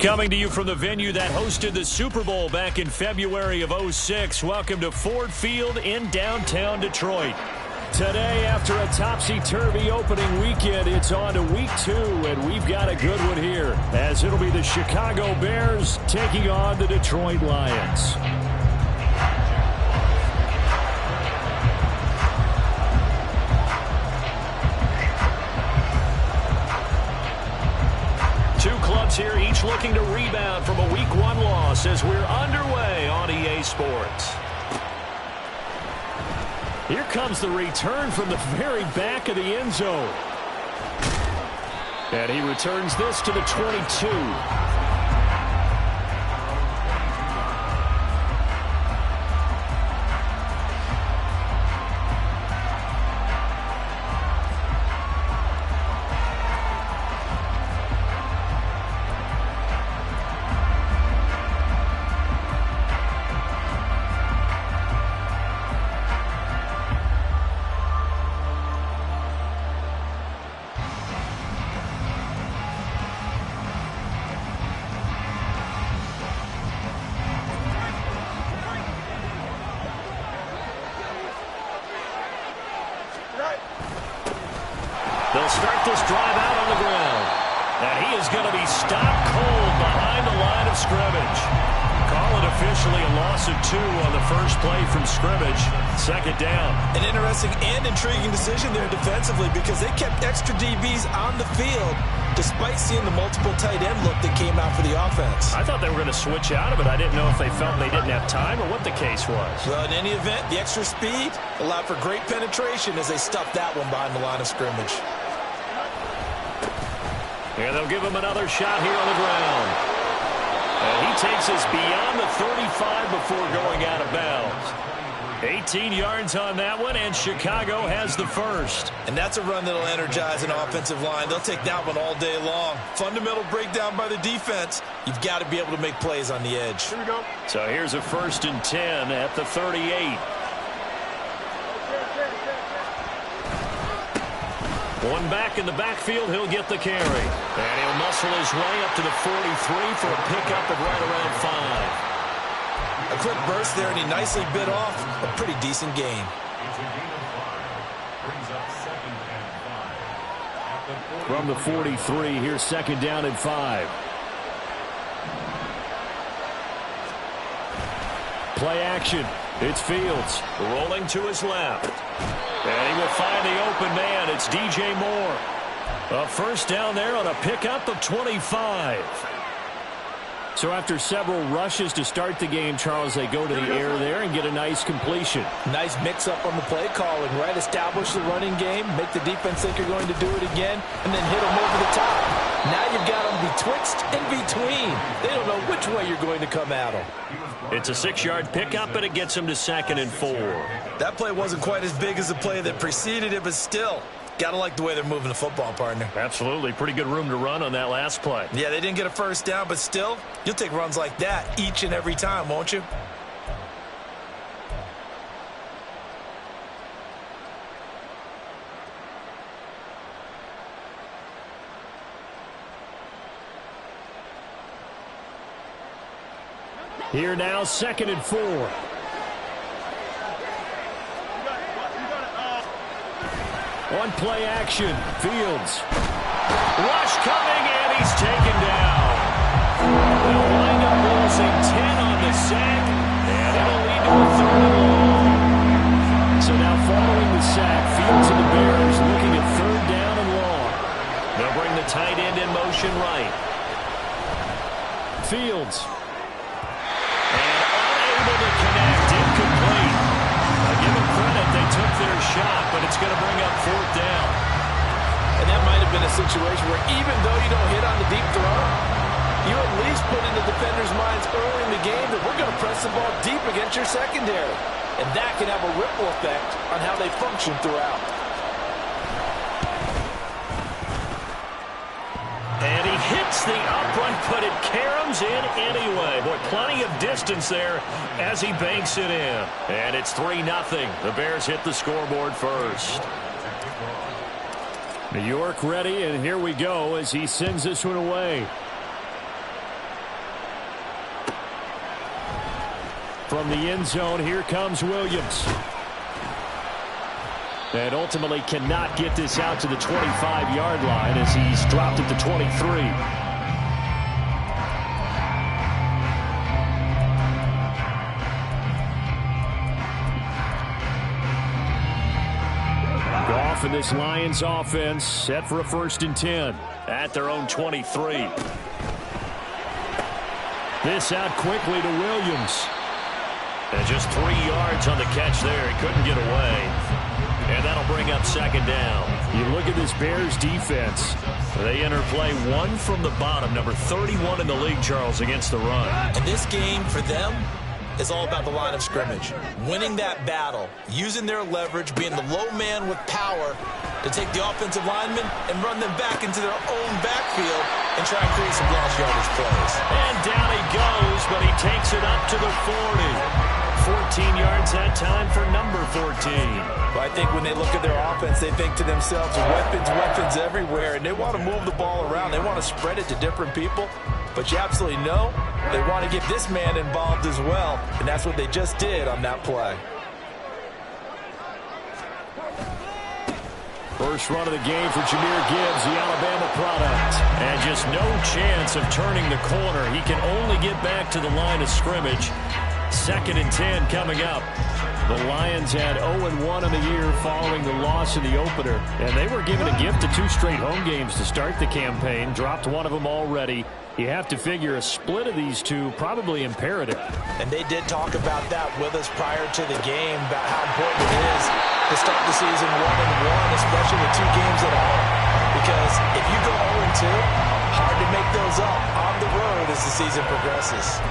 Coming to you from the venue that hosted the Super Bowl back in February of '06. Welcome to Ford Field in downtown Detroit. Today, after a topsy-turvy opening weekend, it's on to week 2, and we've got a good one here, as it'll be the Chicago Bears taking on the Detroit Lions. Two clubs here, each looking to rebound from a Week 1 loss as we're underway on EA Sports. Here comes the return from the very back of the end zone. And he returns this to the 22. They'll start this drive out on the ground. And he is going to be stopped cold behind the line of scrimmage. Call it officially a loss of 2 on the first play from scrimmage. Second down. An interesting and intriguing decision there defensively because they kept extra DBs on the field despite seeing the multiple tight end look that came out for the offense. I thought they were going to switch out of it. I didn't know if they felt they didn't have time or what the case was. Well, in any event, the extra speed allowed for great penetration as they stuffed that one behind the line of scrimmage. And they'll give him another shot here on the ground. And he takes us beyond the 35 before going out of bounds. 18 yards on that one, and Chicago has the first. And that's a run that'll energize an offensive line. They'll take that one all day long. Fundamental breakdown by the defense. You've got to be able to make plays on the edge. Here we go. So here's a 1st and 10 at the 38. One back in the backfield, he'll get the carry. And he'll muscle his way up to the 43 for a pickup of right around 5. A quick burst there, and he nicely bit off a pretty decent gain. From the 43, here's 2nd down and 5. Play action. It's Fields rolling to his left. And he will find the open man. It's DJ Moore. A first down there on a pickup of 25. So after several rushes to start the game, Charles, they go to the air there and get a nice completion. Nice mix-up on the play calling, right? Establish the running game, make the defense think you're going to do it again, and then hit them over the top. Now you've got them betwixt and between. They don't know which way you're going to come at them. It's a 6-yard pickup, and it gets them to 2nd and 4. That play wasn't quite as big as the play that preceded it, but still, gotta like the way they're moving the football, partner. Absolutely. Pretty good room to run on that last play. Yeah, they didn't get a first down, but still, you'll take runs like that each and every time, won't you? Here now, 2nd and 4. On play action, Fields. Rush coming, and he's taken down. They'll wind up losing 10 on the sack, and it'll lead to a 3rd and long. So now following the sack, Fields and the Bears looking at 3rd down and long. They'll bring the tight end in motion right. Fields. Able to connect, incomplete. Give them credit, they took their shot, but it's going to bring up 4th down. And that might have been a situation where even though you don't hit on the deep throw, you at least put in the defenders' minds early in the game that we're going to press the ball deep against your secondary. And that can have a ripple effect on how they function throughout. And he hits the upright, but it caroms in anyway. Boy, plenty of distance there as he banks it in. And it's 3-0. The Bears hit the scoreboard first. New York ready, and here we go as he sends this one away. From the end zone, here comes Williams. And ultimately cannot get this out to the 25-yard line as he's dropped at the 23. Goff and this Lions offense set for a 1st and 10 at their own 23. This out quickly to Williams. And just 3 yards on the catch there. He couldn't get away. And that'll bring up 2nd down. You look at this Bears defense. They enter play 1 from the bottom, number 31 in the league, Charles, against the run. And this game for them is all about the line of scrimmage. Winning that battle, using their leverage, being the low man with power to take the offensive linemen and run them back into their own backfield and try and create some lost yardage plays. And down he goes, but he takes it up to the 40. 14 yards that time for number 14. Well, I think when they look at their offense, they think to themselves, weapons, weapons everywhere, and they want to move the ball around. They want to spread it to different people. But you absolutely know they want to get this man involved as well, and that's what they just did on that play. First run of the game for Jahmyr Gibbs, the Alabama product. And just no chance of turning the corner. He can only get back to the line of scrimmage. 2nd and 10 coming up. The Lions had 0-1 in the year following the loss in the opener. And they were given a gift of 2 straight home games to start the campaign. Dropped one of them already. You have to figure a split of these two probably imperative. And they did talk about that with us prior to the game, about how important it is to start the season 1-1, especially with 2 games at home. Because if you go 0-2, hard to make those up on the road as the season progresses.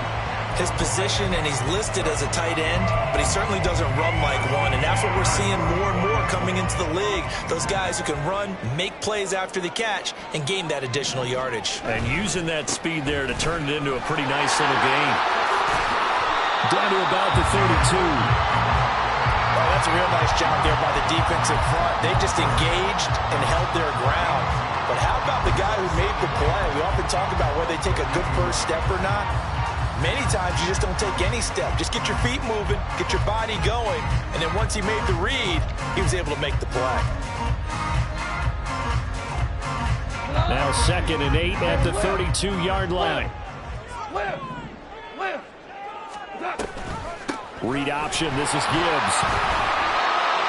His position, and he's listed as a tight end, but he certainly doesn't run like one, and that's what we're seeing more and more coming into the league. Those guys who can run, make plays after the catch, and gain that additional yardage. And using that speed there to turn it into a pretty nice little gain. Down to about the 32. Oh, that's a real nice job there by the defensive front. They just engaged and held their ground. But how about the guy who made the play? We often talk about whether they take a good first step or not. Many times you just don't take any step. Just get your feet moving, get your body going, and then once he made the read, he was able to make the play. Now 2nd and 8 at the 32-yard line. Read option, this is Gibbs.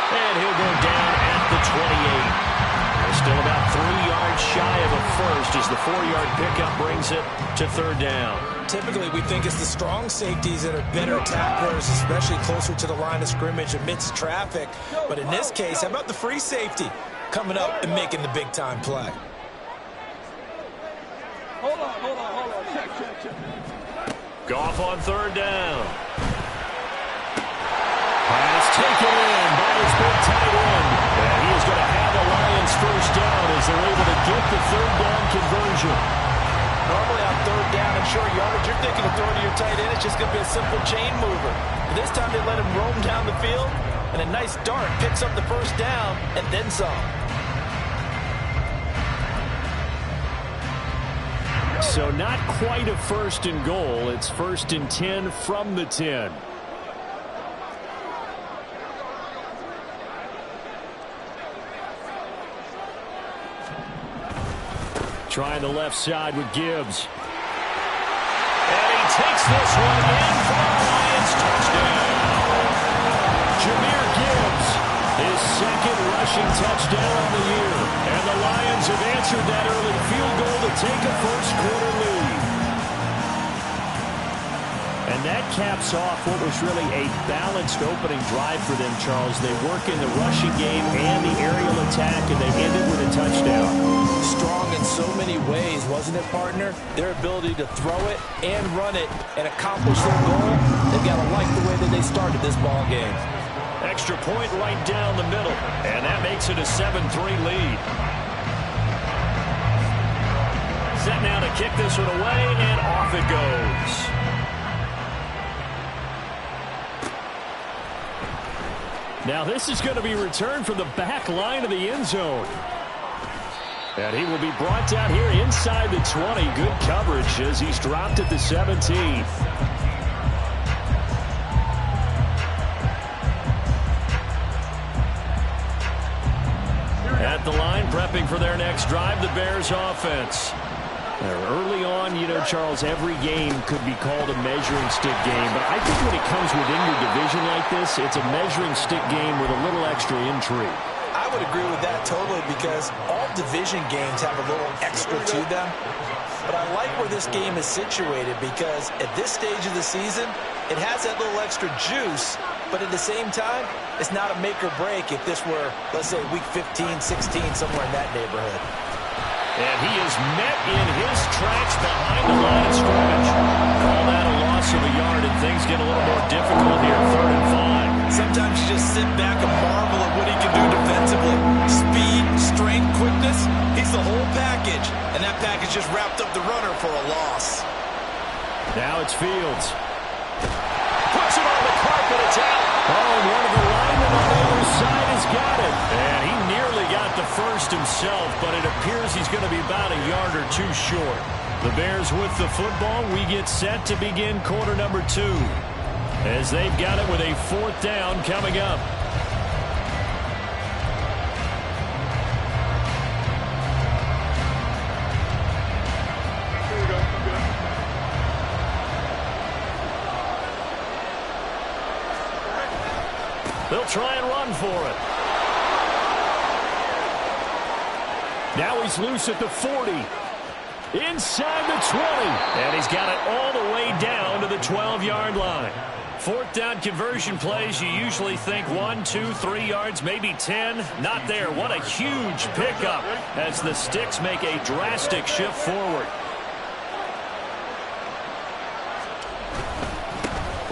And he'll go down at the 28. They're still about 3 yards shy of a first as the 4-yard pickup brings it to 3rd down. Typically, we think it's the strong safeties that are better tacklers, especially closer to the line of scrimmage amidst traffic. But in this case, how about the free safety coming up and making the big-time play? Hold on. Check. Goff on 3rd down. Pass taken in by his big tight end. And he is going to have the Lions 1st down as they're able to get the 3rd down conversion. Normally on 3rd down and short yardage, you're thinking of throwing to your tight end. It's just going to be a simple chain mover. But this time they let him roam down the field, and a nice dart picks up the 1st down and then some. So not quite a 1st and goal. It's 1st and 10 from the 10. Trying the left side with Gibbs. And he takes this one in for the Lions touchdown. Jahmyr Gibbs, his 2nd rushing touchdown of the year. And the Lions have answered that early field goal to take a 1st quarter lead. And that caps off what was really a balanced opening drive for them, Charles. They work in the rushing game and the aerial attack, and they ended with a touchdown. Strong in so many ways, wasn't it, partner? Their ability to throw it and run it and accomplish their goal, they've got to like the way that they started this ball game. Extra point right down the middle, and that makes it a 7-3 lead. Set now to kick this one away, and off it goes. Now this is going to be returned from the back line of the end zone. And he will be brought down here inside the 20. Good coverage as he's dropped at the 17. the line, prepping for their next drive, the Bears offense. Early on, you know, Charles, every game could be called a measuring stick game. But I think when it comes within your division like this, it's a measuring stick game with a little extra intrigue. I would agree with that totally, because all division games have a little extra to them. But I like where this game is situated, because at this stage of the season, it has that little extra juice. But at the same time, it's not a make or break if this were, let's say, week 15, 16, somewhere in that neighborhood. And he is met in his tracks behind the line of scrimmage. Call that a loss of a yard, and things get a little more difficult here, 3rd and 5. Sometimes you just sit back and marvel at what he can do defensively. Speed, strength, quickness, he's the whole package. And that package just wrapped up the runner for a loss. Now it's Fields. Puts it on the carpet, it's out. Oh, one of the linemen on the other side has got it. And he nearly got the first himself, but it appears he's going to be about a yard or two short. The Bears with the football. We get set to begin quarter number 2, as they've got it with a 4th down coming up. They'll try and run for it. Now he's loose at the 40. Inside the 20. And he's got it all the way down to the 12-yard line. 4th down conversion plays, you usually think 1, 2, 3 yards, maybe 10. Not there. What a huge pickup as the Sticks make a drastic shift forward.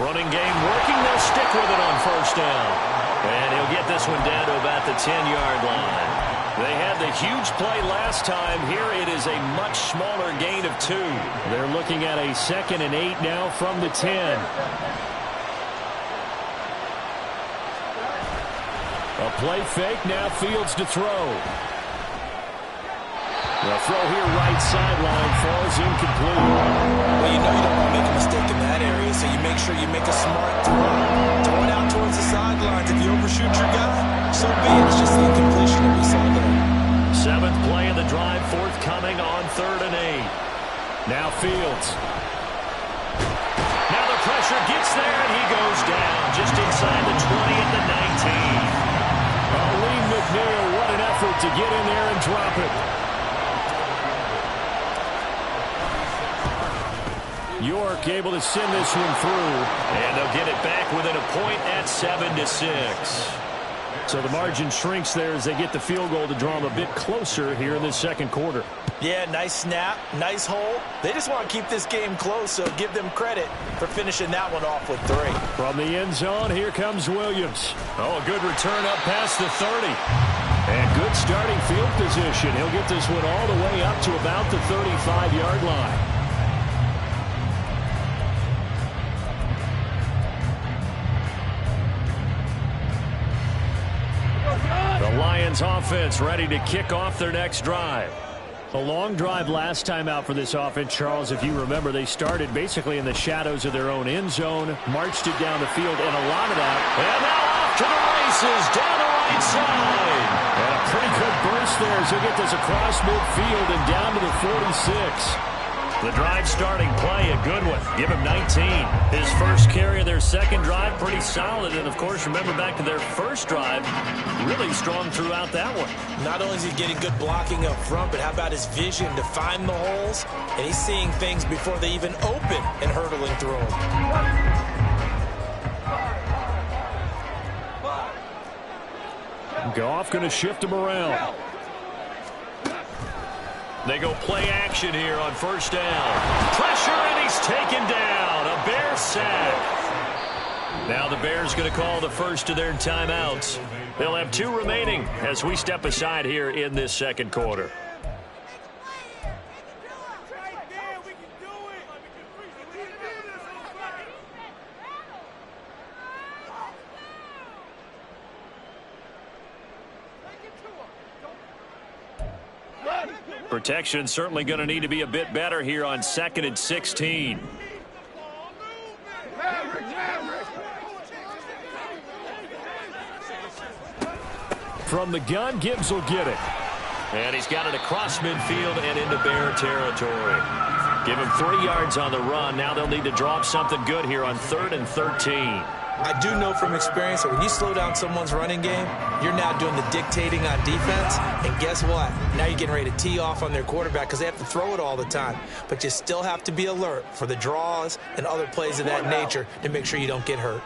Running game working. They'll stick with it on 1st down. And he'll get this one down to about the 10-yard line. They had the huge play last time. Here it is a much smaller gain of 2. They're looking at a 2nd and 8 now from the 10. A play fake. Now Fields to throw. The throw here right sideline falls incomplete. Well, you know you don't want to make a mistake in that area, so you make sure you make a smart throw. Throw it out towards the sidelines. If you overshoot your guy, so be it. It's just the incompletion that we saw there. 7th play of the drive, forthcoming on 3rd and 8. Now Fields. Now the pressure gets there, and he goes down just inside the 20 at the 19. Lee McNeil, what an effort to get in there and drop it. York able to send this one through, and they'll get it back within a point at 7-6. So the margin shrinks there as they get the field goal to draw them a bit closer here in the 2nd quarter. Yeah, nice snap, nice hole. They just want to keep this game close, so give them credit for finishing that one off with 3. From the end zone, here comes Williams. Oh, a good return up past the 30. And good starting field position. He'll get this one all the way up to about the 35-yard line. The Lions offense ready to kick off their next drive. A long drive last time out for this offense, Charles. If you remember, they started basically in the shadows of their own end zone, marched it down the field, and a lot of that. And now off to the races, down the right side. And a pretty good burst there as he'll get this across midfield and down to the 46. The drive starting play, a good one. Give him 19. His first carry of their 2nd drive, pretty solid. And, of course, remember back to their 1st drive, really strong throughout that one. Not only is he getting good blocking up front, but how about his vision to find the holes? And he's seeing things before they even open and hurdling through them. Goff going to shift him around. They go play action here on 1st down. Pressure, and he's taken down. A Bear sack. Now the Bears going to call the first of their timeouts. They'll have 2 remaining as we step aside here in this 2nd quarter. Protection certainly going to need to be a bit better here on 2nd and 16. From the gun, Gibbs will get it. And he's got it across midfield and into Bear territory. Give him 3 yards on the run. Now they'll need to drop something good here on 3rd and 13. I do know from experience that when you slow down someone's running game, you're now doing the dictating on defense. And guess what? Now you're getting ready to tee off on their quarterback because they have to throw it all the time. But you still have to be alert for the draws and other plays of that nature to make sure you don't get hurt.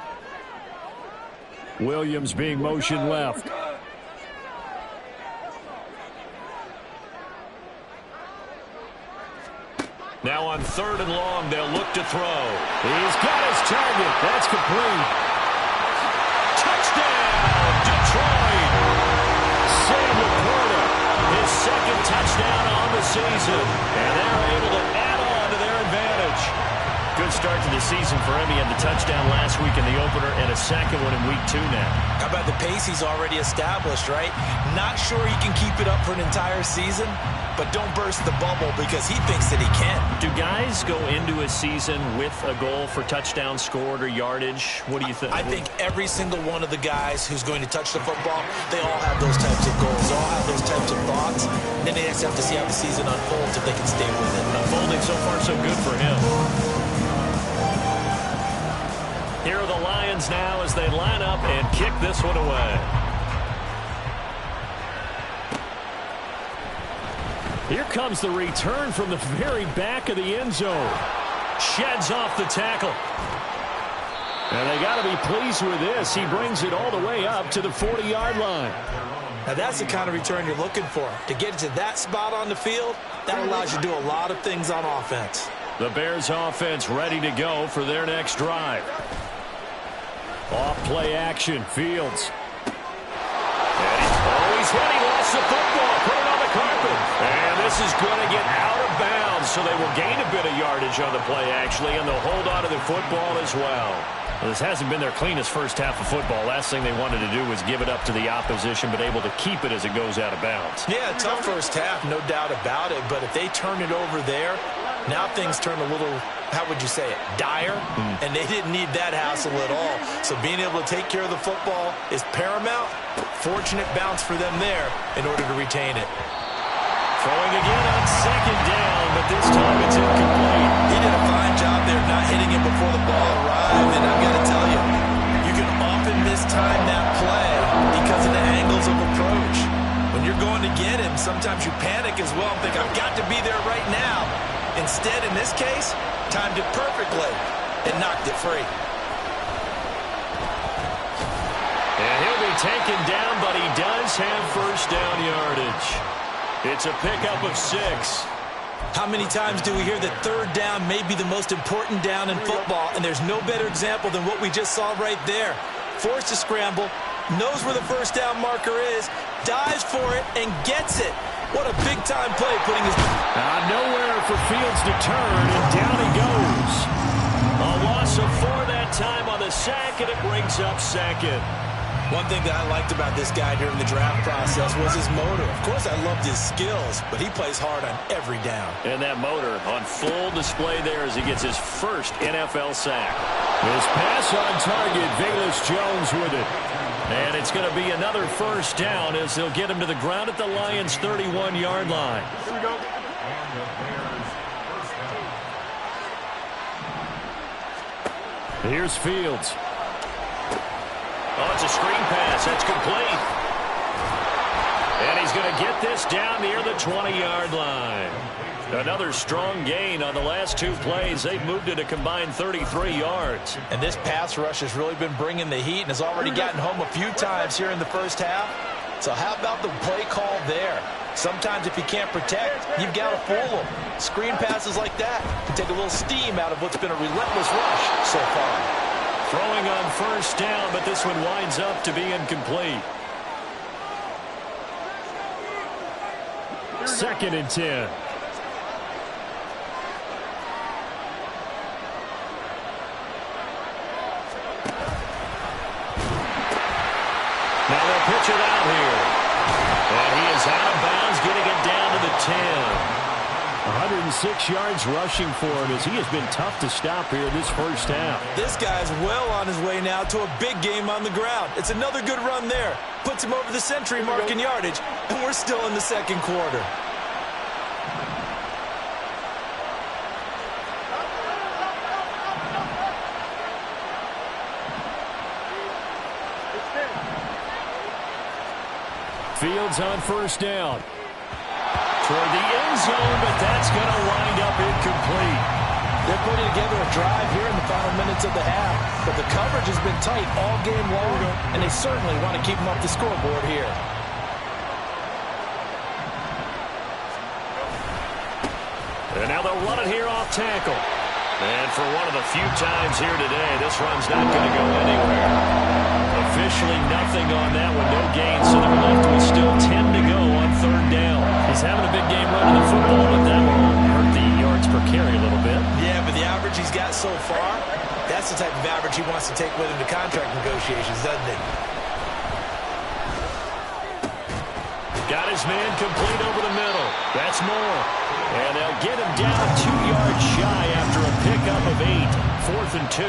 Williams being motion left. Now on 3rd and long, they'll look to throw. He's got his target. That's complete. Touchdown, Detroit. Sam Laporta, his 2nd touchdown on the season. And they're able to add on to their advantage. Good start to the season for him. He had the touchdown last week in the opener and a 2nd one in week 2 now. How about the pace he's already established, right? Not sure he can keep it up for an entire season, but don't burst the bubble because he thinks that he can. Do guys go into a season with a goal for touchdown scored or yardage? What do you think? I think every single one of the guys who's going to touch the football, they all have those types of goals. They all have those types of thoughts. And then they just have to see how the season unfolds if they can stay with it. Unfolding so far so good for him. Here are the Lions now as they line up and kick this one away. Here comes the return from the very back of the end zone. Sheds off the tackle. And they got to be pleased with this. He brings it all the way up to the 40-yard line. Now that's the kind of return you're looking for. To get it to that spot on the field, that allows you to do a lot of things on offense. The Bears offense ready to go for their next drive. Off play action, Fields. And he's hit. He lost the football. Put it on the carpet. And this is going to get out of bounds, so they will gain a bit of yardage on the play, actually, and they'll hold on to the football as well. Well, this hasn't been their cleanest first half of football. Last thing they wanted to do was give it up to the opposition, but able to keep it as it goes out of bounds. Yeah, tough first half, no doubt about it. But if they turn it over there, now things turn a little, how would you say it, dire? And they didn't need that hassle at all. So being able to take care of the football is paramount. Fortunate bounce for them there in order to retain it. Throwing again on 2nd down, but this time it's incomplete. He did a fine job there not hitting him before the ball arrived. And I've got to tell you, you can often mistime that play because of the angles of approach. When you're going to get him, sometimes you panic as well and think, I've got to be there right now. Instead, in this case, timed it perfectly and knocked it free. And he'll be taken down, but he does have first down yardage. It's a pickup of 6. How many times do we hear that 3rd down may be the most important down in football, and there's no better example than what we just saw right there. Forced to scramble, knows where the first down marker is, dives for it, and gets it. What a big-time play putting his... Nowhere for Fields to turn, and down he goes. A loss of 4 that time on the sack, and it brings up 2nd. One thing that I liked about this guy during the draft process was his motor. Of course, I loved his skills, but he plays hard on every down. And that motor on full display there as he gets his first NFL sack. His pass on target, Velus Jones with it. And it's going to be another first down as they'll get him to the ground at the Lions' 31-yard line. Here we go. Here's Fields. Oh, it's a screen pass. That's complete. And he's going to get this down near the 20-yard line. Another strong gain on the last 2 plays. They've moved it a combined 33 yards. And this pass rush has really been bringing the heat and has already gotten home a few times here in the first half. So how about the play call there? Sometimes if you can't protect, you've got to fool them. Screen passes like that can take a little steam out of what's been a relentless rush so far. Throwing on first down, but this one winds up to be incomplete. 2nd and 10. Now they'll pitch it out here. And he is out of bounds, getting it down to the 10. 106 yards rushing for him as he has been tough to stop here this first half. This guy's well on his way now to a big game on the ground. It's another good run there. Puts him over the century mark in yardage, and we're still in the second quarter. Fields on first down. Toward the end zone, but that's going to wind up incomplete. They're putting together a drive here in the final minutes of the half, but the coverage has been tight all game long, and they certainly want to keep them off the scoreboard here. And now they'll run it here off tackle. And for one of the few times here today, this run's not going to go anywhere. Officially nothing on that one, no gain, so they're left with still 10 to go on third down. He's having a big game running the football, but that will hurt the yards per carry a little bit. Yeah, but the average he's got so far, that's the type of average he wants to take with him to contract negotiations, doesn't he? Got his man complete over the middle. That's Moore. And they'll get him down 2 yards shy after a pickup of 8. 4th and 2.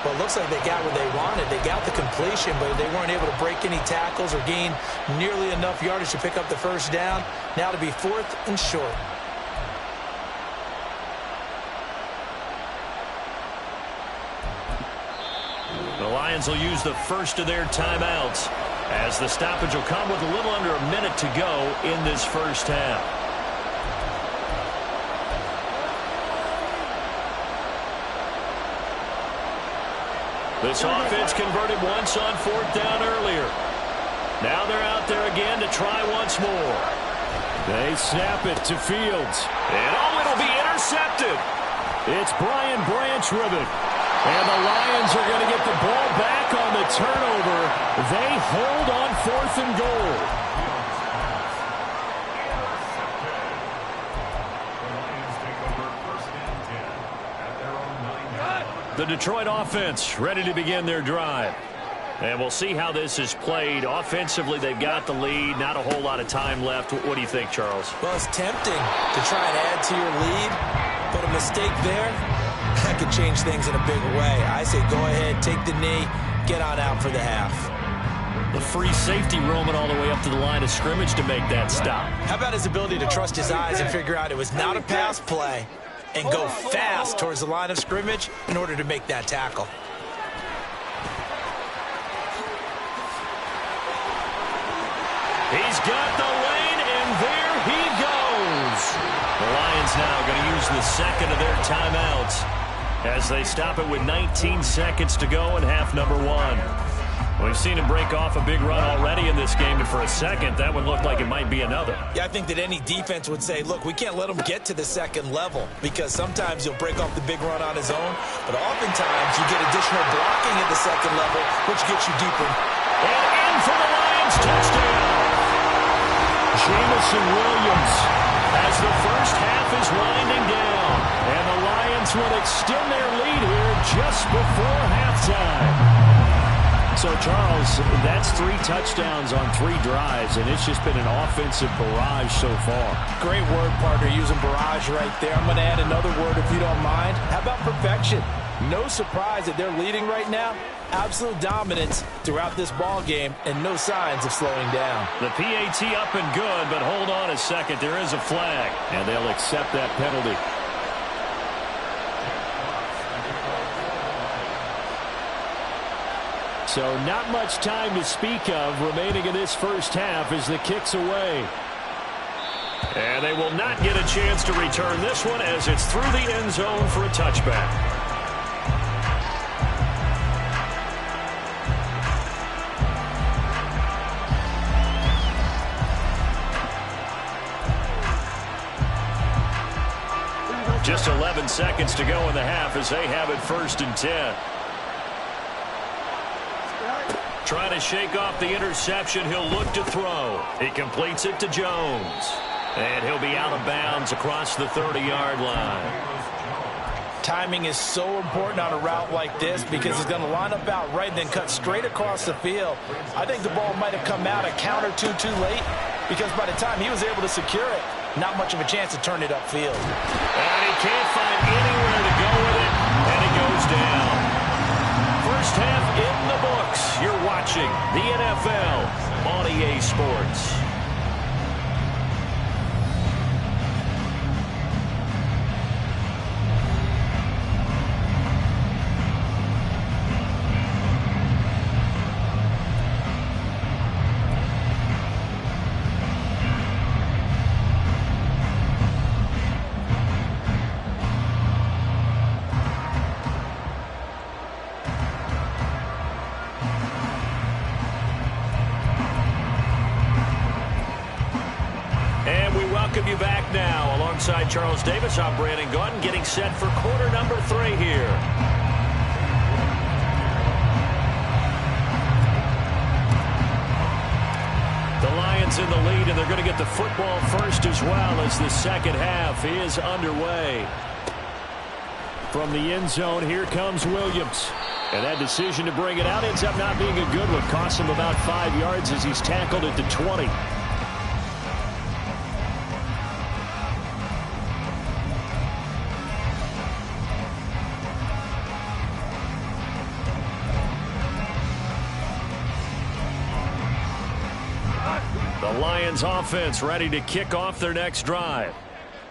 Well, it looks like they got what they wanted. They got the completion, but they weren't able to break any tackles or gain nearly enough yardage to pick up the first down. Now to be 4th and short. The Lions will use the first of their timeouts as the stoppage will come with a little under a minute to go in this first half. This offense converted once on 4th down earlier. Now they're out there again to try once more. They snap it to Fields. And it'll be intercepted. It's Brian Branch with it. And the Lions are going to get the ball back on the turnover. They hold on 4th and goal. The Detroit offense ready to begin their drive. And we'll see how this is played. Offensively, they've got the lead. Not a whole lot of time left. What do you think, Charles? Well, it's tempting to try and add to your lead, but a mistake there, that could change things in a big way. I say go ahead, take the knee, get on out for the half. The free safety roaming all the way up to the line of scrimmage to make that stop. How about his ability to trust his eyes and figure out it was not a pass play and go fast towards the line of scrimmage in order to make that tackle. He's got the lane, and there he goes. The Lions now going to use the second of their timeouts as they stop it with 19 seconds to go in half number 1. We've seen him break off a big run already in this game, and for a second, that one looked like it might be another. Yeah, I think that any defense would say, look, we can't let him get to the second level because sometimes he'll break off the big run on his own, but oftentimes you get additional blocking at the second level, which gets you deeper. And in for the Lions, touchdown. Jamison Williams as the first half is winding down, and the Lions will extend their lead here just before halftime. So, Charles, that's 3 touchdowns on 3 drives, and it's just been an offensive barrage so far. Great word, partner, using barrage right there. I'm going to add another word if you don't mind. How about perfection? No surprise that they're leading right now. Absolute dominance throughout this ball game and no signs of slowing down. The PAT up and good, but hold on a second. There is a flag, and they'll accept that penalty. So not much time to speak of remaining in this first half as the kick's away. And they will not get a chance to return this one as it's through the end zone for a touchback. Just 11 seconds to go in the half as they have it 1st and 10. Trying to shake off the interception. He'll look to throw. He completes it to Jones. And he'll be out of bounds across the 30-yard line. Timing is so important on a route like this because he's going to line up out right and then cut straight across the field. I think the ball might have come out a count or two too late because by the time he was able to secure it, not much of a chance to turn it upfield. And he can't find anywhere to go with it, and he goes down. First half in the books. You're watching the NFL on EA Sports. You back now alongside Charles Davis. I'm Brandon Gaudin, getting set for quarter number 3 here. The Lions in the lead, and they're going to get the football first as well as the second half is underway. From the end zone, here comes Williams. And that decision to bring it out ends up not being a good one. Costs him about 5 yards as he's tackled at the 20. Lions offense ready to kick off their next drive.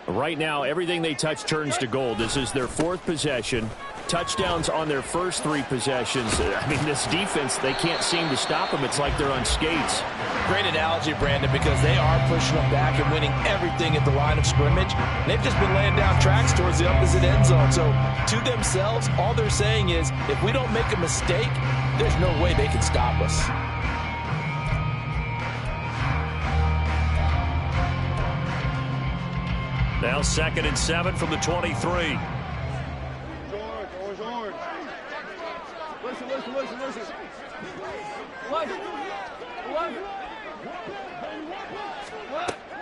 Right now, everything they touch turns to gold. This is their 4th possession. Touchdowns on their first 3 possessions. I mean, this defense, they can't seem to stop them. It's like they're on skates. Great analogy, Brandon, because they are pushing them back and winning everything at the line of scrimmage. They've just been laying down tracks towards the opposite end zone. So, to themselves, all they're saying is, if we don't make a mistake, there's no way they can stop us. Now 2nd and 7 from the 23. Orange. Listen.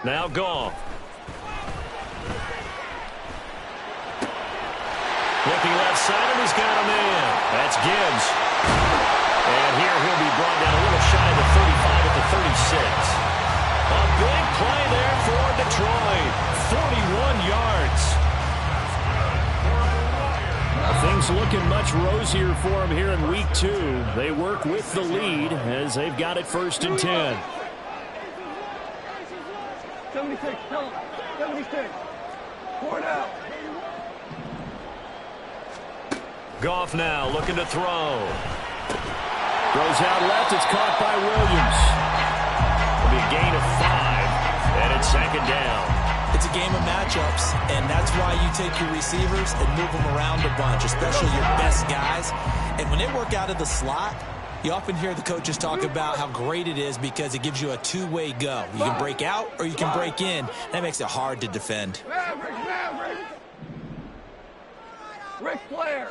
Now Goff. Looking left side, and he's got him in. That's Gibbs. And here he'll be brought down a little shy of the 35 at the 36. A big play there for Detroit. 41 yards. Things looking much rosier for them here in week 2. They work with the lead as they've got it 1st and 10. 76, 76. 4 now. Goff now looking to throw. Throws out left. It's caught by Williams. It'll be a gain of 5, and it's 2nd down. It's a game of matchups, and that's why you take your receivers and move them around a bunch, especially your best guys. And when they work out of the slot, you often hear the coaches talk about how great it is because it gives you a two-way go. You can break out or you can break in. That makes it hard to defend. Rick Flair.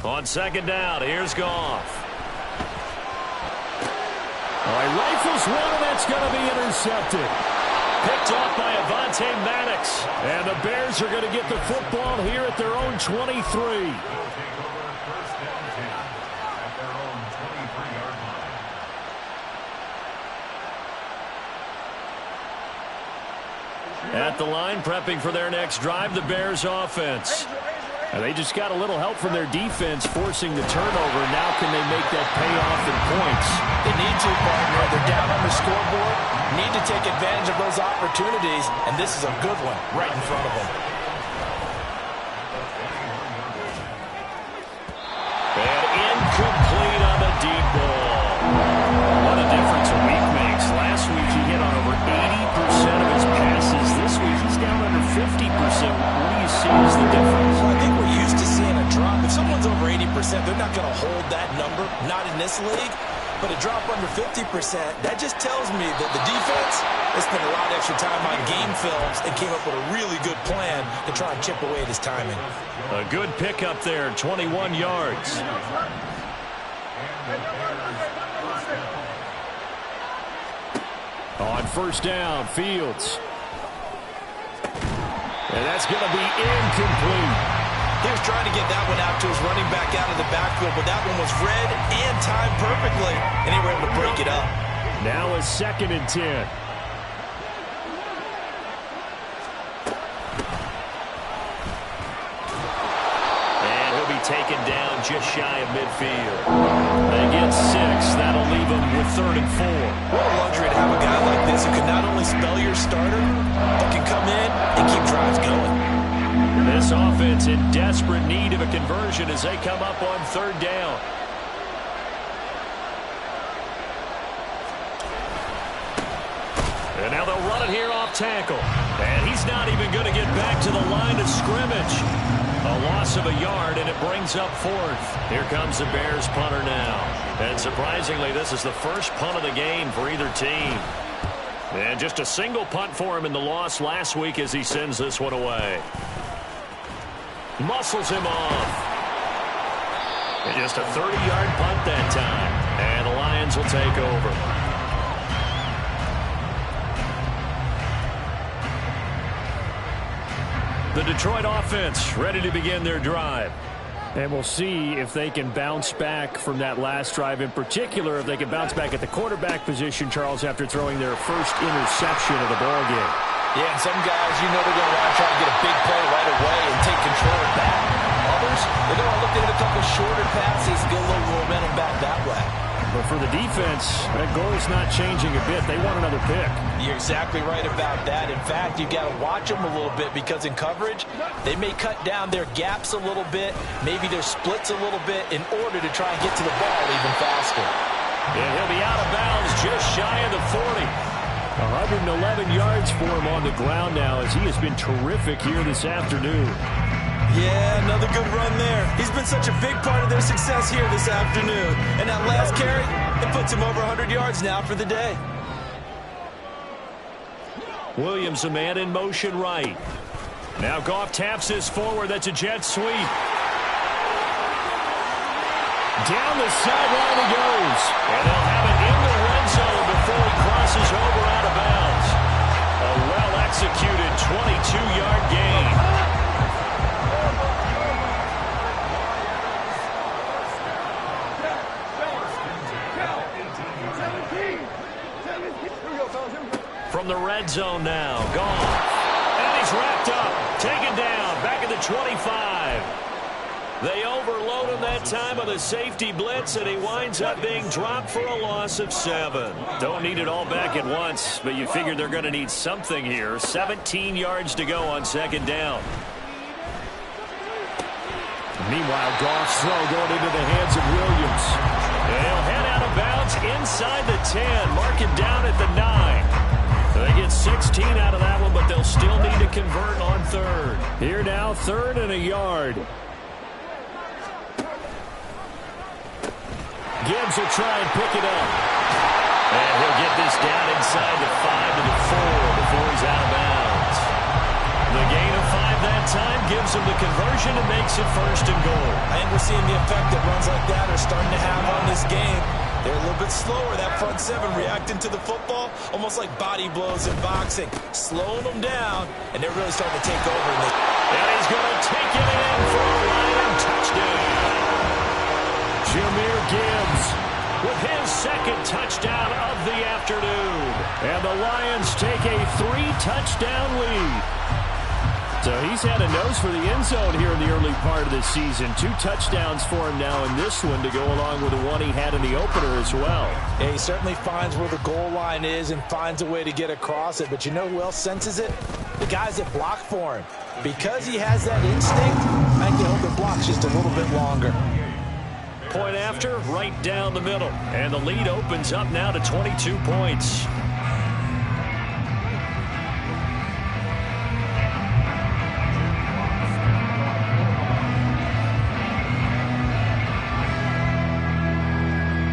On 2nd down, here's Goff. He rifles one, and that's going to be intercepted. Picked off by Avonte Maddox. And the Bears are going to get the football here at their own 23. At the line, prepping for their next drive, the Bears offense. And they just got a little help from their defense forcing the turnover. Now can they make that pay off in points? They need to, partner. They're down on the scoreboard. Need to take advantage of those opportunities, and this is a good one right in front of them. And incomplete on the deep ball. What a difference a week makes. Last week he hit on over 80% of his passes. This week he's down under 50%. What do you see as the difference? Well, I think we're used to seeing a drop. If someone's over 80%, they're not going to hold that number, not in this league. But a drop under 50%, that just tells me that the defense has spent a lot of extra time on game films and came up with a really good plan to try and chip away at his timing. A good pickup there, 21 yards. On 1st down, Fields. And that's going to be incomplete. He was trying to get that one out to his running back out of the backfield, but that one was read and timed perfectly, and they were able to break it up. Now a 2nd and 10. taken down just shy of midfield. They get 6. That'll leave them with 3rd and 4. What a luxury to have a guy like this who can not only spell your starter, but can come in and keep drives going. This offense in desperate need of a conversion as they come up on 3rd down. And now they'll run it here off tackle. And he's not even going to get back to the line of scrimmage. A loss of a yard, and it brings up 4th. Here comes the Bears punter now. And surprisingly, this is the first punt of the game for either team. And just a single punt for him in the loss last week as he sends this one away. Muscles him off. And just a 30-yard punt that time. And the Lions will take over. The Detroit offense ready to begin their drive. And we'll see if they can bounce back from that last drive. In particular, if they can bounce back at the quarterback position, Charles, after throwing their first interception of the ball game. Yeah, and some guys, you know they're going to want to try to get a big play right away and take control of that. Others, they're going to look to hit a couple shorter passes and get a little momentum back that way. But for the defense, that goal is not changing a bit. They want another pick. You're exactly right about that. In fact, you've got to watch them a little bit because in coverage, they may cut down their gaps a little bit, maybe their splits a little bit in order to try and get to the ball even faster. And he'll be out of bounds just shy of the 40. 111 yards for him on the ground now as he has been terrific here this afternoon. Yeah, another good run there. He's been such a big part of their success here this afternoon. And that last carry, it puts him over 100 yards now for the day. Williams, a man in motion right. Now Goff taps this forward. That's a jet sweep. Down the sideline he goes. And they'll have it in the red zone before he crosses over out of bounds. A well-executed 22-yard gain. From the red zone now, Goff. And he's wrapped up, taken down, back at the 25. They overload him that time with a safety blitz, and he winds up being dropped for a loss of 7. Don't need it all back at once, but you figure they're going to need something here. 17 yards to go on 2nd down. Meanwhile, Goff's throw going into the hands of Williams. And he'll head out of bounds inside the 10, mark it down at the 9. They get 16 out of that one, but they'll still need to convert on 3rd. Here now, 3rd and a yard. Gibbs will try and pick it up. And he'll get this down inside the 5 to the 4 before he's out of bounds. The gain of 5 that time gives him the conversion and makes it 1st and goal. I think we're seeing the effect that runs like that are starting to have on this game. They're a little bit slower, that front 7 reacting to the football, almost like body blows in boxing, slowing them down, and they're really starting to take over. And he's going to take it in for a Lion touchdown. Jahmyr Gibbs with his 2nd touchdown of the afternoon. And the Lions take a 3-touchdown lead. So he's had a nose for the end zone here in the early part of this season. 2 touchdowns for him now in this one to go along with the one he had in the opener as well. Yeah, he certainly finds where the goal line is and finds a way to get across it. But you know who else senses it? The guys that block for him. Because he has that instinct, I think they hope the block's just a little bit longer. Point after, right down the middle. And the lead opens up now to 22 points.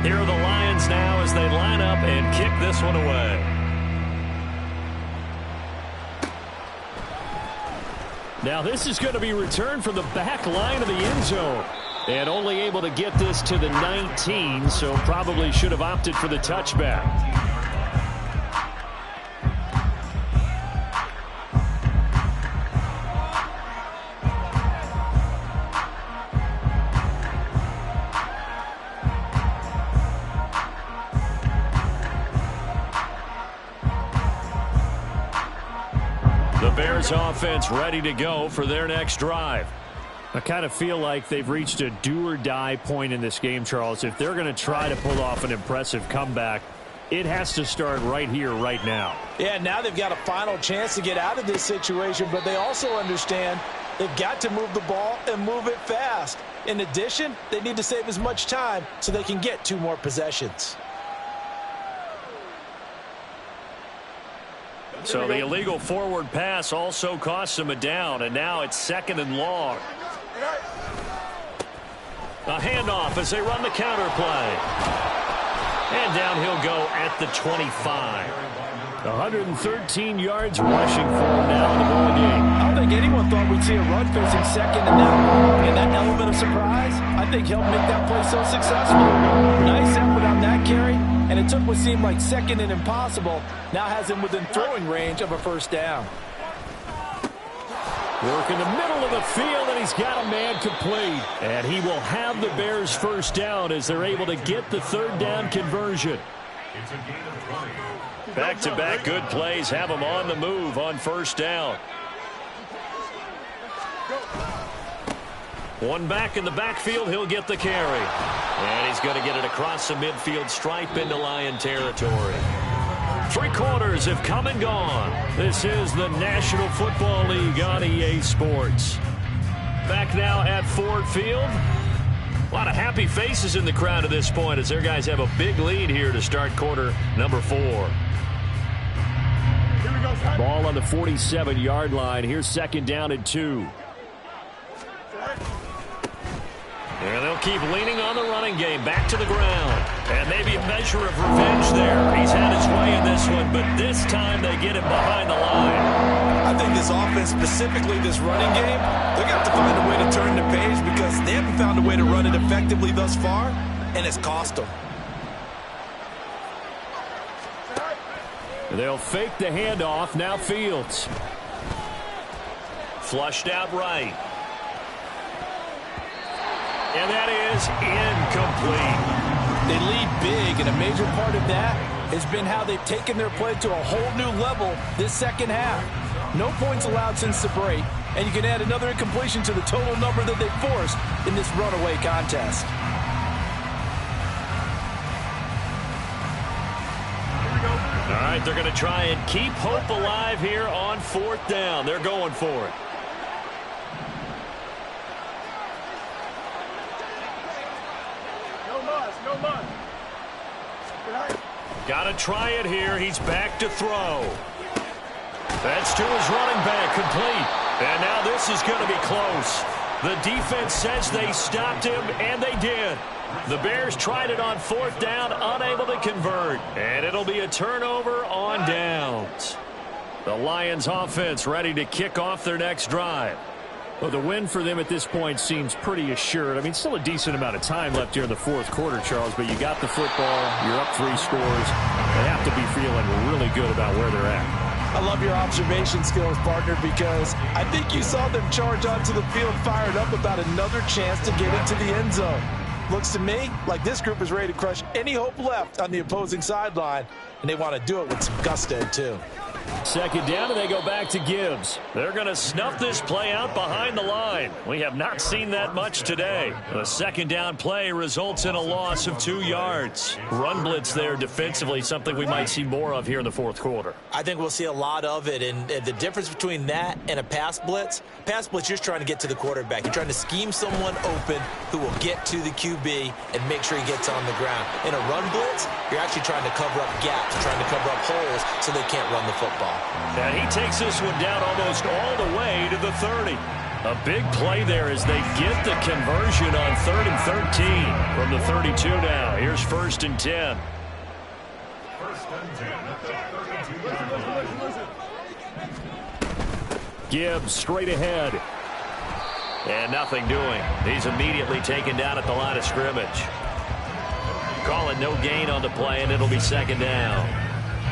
Here are the Lions now as they line up and kick this one away. Now this is going to be returned from the back line of the end zone. And only able to get this to the 19, so probably should have opted for the touchback. The Bears offense ready to go for their next drive. I kind of feel like they've reached a do-or-die point in this game, Charles. If they're going to try to pull off an impressive comeback, it has to start right here, right now. Yeah, now they've got a final chance to get out of this situation, but they also understand they've got to move the ball and move it fast. In addition, they need to save as much time so they can get 2 more possessions. So the illegal forward pass also costs them a down, and now it's 2nd and long. A handoff as they run the counter play. And down he'll go at the 25. 113 yards rushing for him now in the ball game. I don't think anyone thought we'd see a run facing 2nd and that element of surprise, I think helped make that play so successful. Nice effort on that carry, and it took what seemed like 2nd and impossible, now has him within throwing range of a 1st down. Work in the middle of the field, and he's got a man complete. And he will have the Bears 1st down as they're able to get the 3rd down conversion. Back-to-back good plays have him on the move on 1st down. One back in the backfield, he'll get the carry. And he's going to get it across the midfield stripe into Lion territory. 3 quarters have come and gone. This is the National Football League on EA Sports. Back now at Ford Field. A lot of happy faces in the crowd at this point as their guys have a big lead here to start quarter number 4. Ball on the 47-yard line. Here's 2nd down and 2. And they'll keep leaning on the running game. Back to the ground. And maybe a measure of revenge there. He's had his way in this one, but this time they get him behind the line. I think this offense, specifically this running game, they're going to have to find a way to turn the page because they haven't found a way to run it effectively thus far, and it's cost them. They'll fake the handoff. Now Fields. Flushed out right. And that is incomplete. They lead big, and a major part of that has been how they've taken their play to a whole new level this 2nd half. No points allowed since the break, and you can add another incompletion to the total number that they forced in this runaway contest. All right, they're going to try and keep hope alive here on 4th down. They're going for it. Got to try it here. He's back to throw. That's to his running back, complete. And now this is going to be close. The defense says they stopped him, and they did. The Bears tried it on 4th down, unable to convert. And it'll be a turnover on downs. The Lions offense ready to kick off their next drive. Well, the win for them at this point seems pretty assured. I mean, still a decent amount of time left here in the 4th quarter, Charles, but you got the football, you're up 3 scores. They have to be feeling really good about where they're at. I love your observation skills, partner, because I think you saw them charge onto the field fired up about another chance to get into the end zone. Looks to me like this group is ready to crush any hope left on the opposing sideline, and they want to do it with some gusto, too. 2nd down, and they go back to Gibbs. They're going to snuff this play out behind the line. We have not seen that much today. The 2nd down play results in a loss of 2 yards. Run blitz there defensively, something we might see more of here in the 4th quarter. I think we'll see a lot of it, and the difference between that and a pass blitz, you're just trying to get to the quarterback. You're trying to scheme someone open who will get to the QB and make sure he gets on the ground. In a run blitz, you're actually trying to cover up gaps, trying to cover up holes so they can't run the football. And he takes this one down almost all the way to the 30. A big play there as they get the conversion on 3rd and 13 from the 32 now. Here's 1st and 10. Gibbs straight ahead. And nothing doing. He's immediately taken down at the line of scrimmage. Calling no gain on the play, and it'll be 2nd down.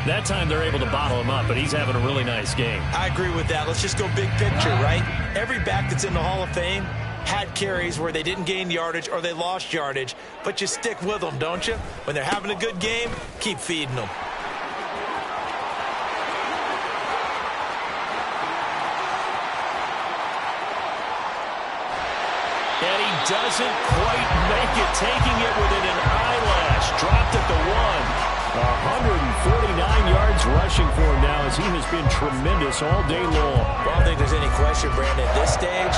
That time they're able to bottle him up, but he's having a really nice game. I agree with that. Let's just go big picture, right? Every back that's in the Hall of Fame had carries where they didn't gain yardage or they lost yardage, but you stick with them, don't you? When they're having a good game, keep feeding them. doesn't quite make it, taking it within an eyelash. Dropped at the 1. 149 yards rushing for him now as he has been tremendous all day long. Well, I don't think there's any question, Brandon, at this stage.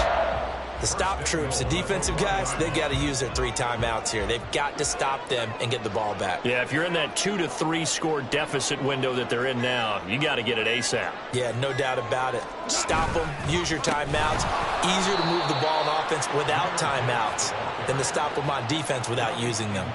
The stop troops, the defensive guys, they've got to use their 3 timeouts here. They've got to stop them and get the ball back. Yeah, if you're in that 2 to 3 score deficit window that they're in now, you got to get it ASAP. Yeah, no doubt about it. Stop them, use your timeouts. Easier to move the ball on offense without timeouts than to stop them on defense without using them.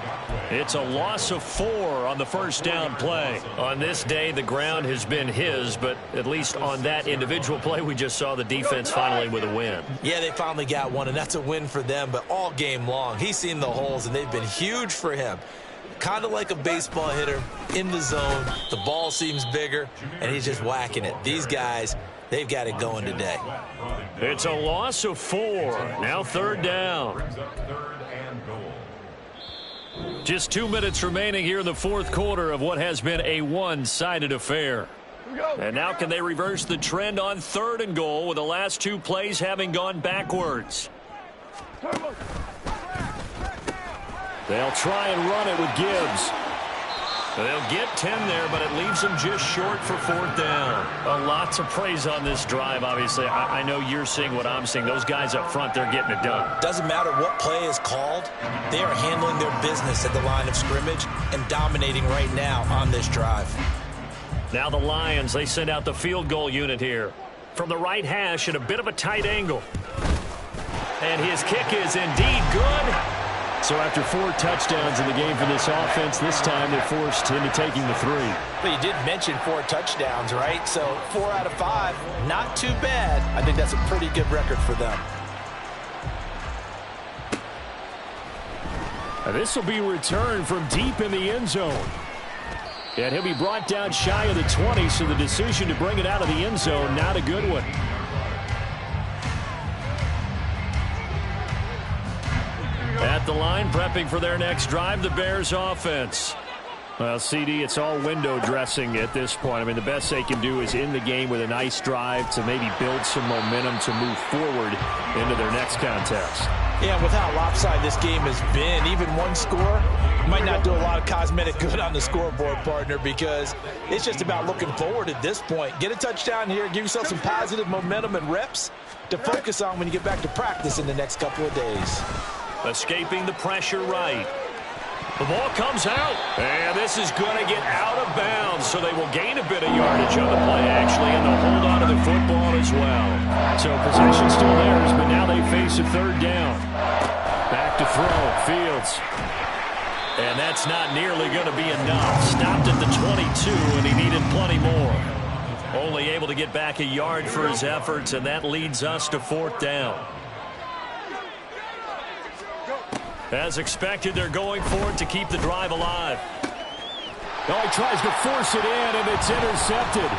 It's a loss of 4 on the first down play. On this day, the ground has been his, but at least on that individual play, we just saw the defense finally with a win. Yeah, they finally got one, and that's a win for them, but all game long, he's seen the holes, and they've been huge for him. Kind of like a baseball hitter in the zone. The ball seems bigger, and he's just whacking it. These guys, they've got it going today. It's a loss of 4. Now 3rd down. Just 2 minutes remaining here in the 4th quarter of what has been a one-sided affair. And now can they reverse the trend on 3rd and goal with the last 2 plays having gone backwards? They'll try and run it with Gibbs. They'll get 10 there, but it leaves them just short for 4th down. Lots of praise on this drive, obviously. I know you're seeing what I'm seeing. Those guys up front, they're getting it done. Doesn't matter what play is called. They are handling their business at the line of scrimmage and dominating right now on this drive. Now the Lions, they send out the field goal unit here. From the right hash at a bit of a tight angle. And his kick is indeed good. So after 4 touchdowns in the game for this offense, this time they're forced into taking the 3. But you did mention 4 touchdowns, right? So 4 out of 5, not too bad. I think that's a pretty good record for them. This will be returned from deep in the end zone. And he'll be brought down shy of the 20, so the decision to bring it out of the end zone, not a good one. At the line, prepping for their next drive, the Bears offense. Well, CD, it's all window dressing at this point. I mean, the best they can do is in the game with a nice drive to maybe build some momentum to move forward into their next contest. Yeah, with how lopsided this game has been, even one score might not do a lot of cosmetic good on the scoreboard, partner, because it's just about looking forward at this point. Get a touchdown here, give yourself some positive momentum and reps to focus on when you get back to practice in the next couple of days. Escaping the pressure right. The ball comes out, and this is going to get out of bounds, so they will gain a bit of yardage on the play, actually, and they'll hold on to the football as well. So possession still theirs, but now they face a 3rd down. Back to throw, Fields. And that's not nearly going to be enough. Stopped at the 22, and he needed plenty more. Only able to get back a yard for his efforts, and that leads us to 4th down. As expected, they're going for it to keep the drive alive. Oh, he tries to force it in, and it's intercepted.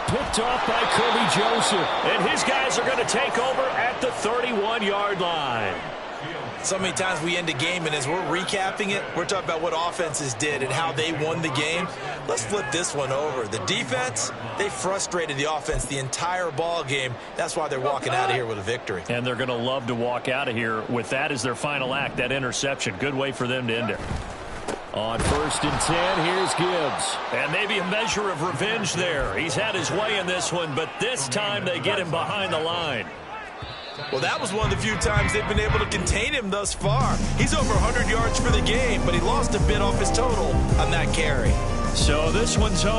Picked off by Kobe Joseph. And his guys are going to take over at the 31-yard line. So many times we end a game, and as we're recapping it, we're talking about what offenses did and how they won the game. Let's flip this one over. The defense, they frustrated the offense the entire ball game. That's why they're walking out of here with a victory. And they're going to love to walk out of here with that as their final act, that interception. Good way for them to end it. On 1st and 10, here's Gibbs. And maybe a measure of revenge there. He's had his way in this one, but this time they get him behind the line. Well, that was one of the few times they've been able to contain him thus far. He's over 100 yards for the game, but he lost a bit off his total on that carry. So this one's home.